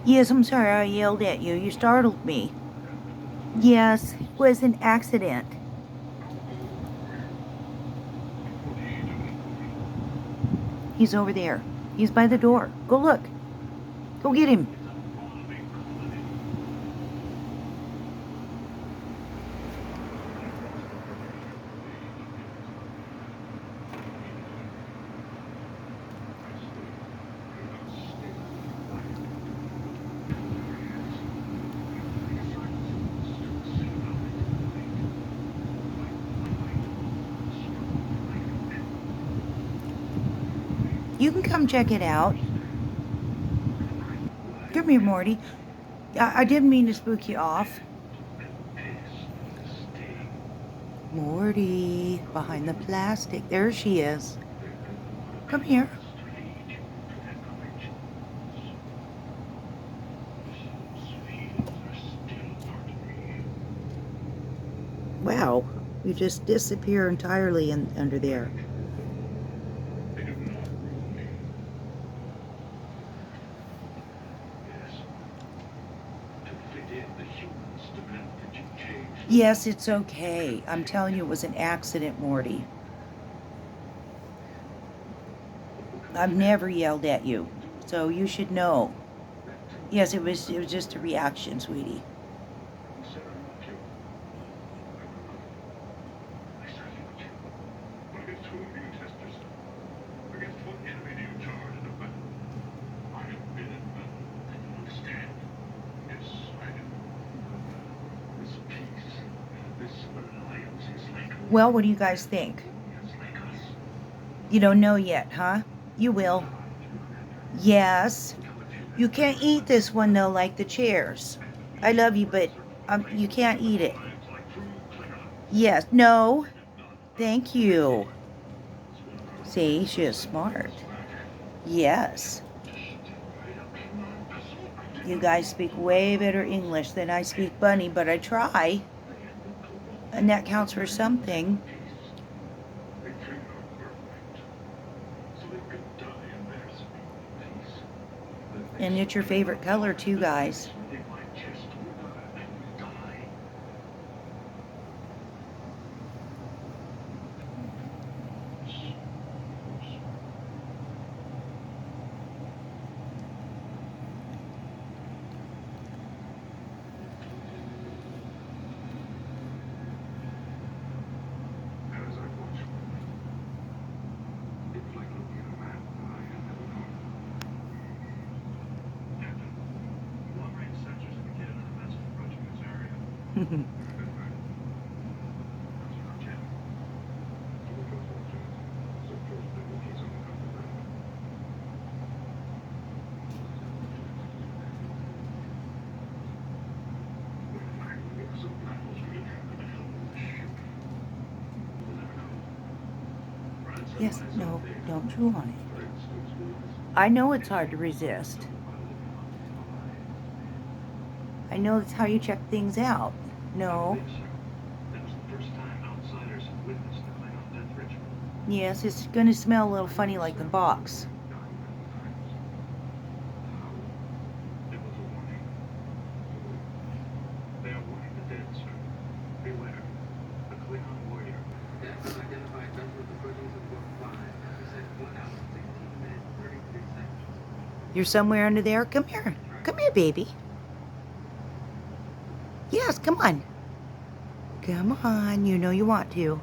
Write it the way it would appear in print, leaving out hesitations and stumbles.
Yes, I'm sorry I yelled at you. You startled me. Yes, it was an accident. He's over there. He's by the door. Go look. Go get him. You can come check it out. Come here, Morty. I didn't mean to spook you off. Morty, behind the plastic. There she is. Come here. Wow, you just disappear entirely under there. Yes, it's okay. I'm telling you, it was an accident, Morty. I've never yelled at you, so you should know. Yes, it was just a reaction, sweetie. Well, what do you guys think? You don't know yet, huh? You will. Yes. You can't eat this one, though, like the chairs. I love you, but you can't eat it. Yes. No. Thank you. See, she is smart. Yes. You guys speak way better English than I speak bunny, but I try. And that counts for something. And it's your favorite color too, guys. Yes, no, don't chew on it. I know it's hard to resist. I know that's how you check things out. No. Yes, it's going to smell a little funny like the box. You're somewhere under there? Come here. Come here, baby. Yes, come on. Come on. You know you want to.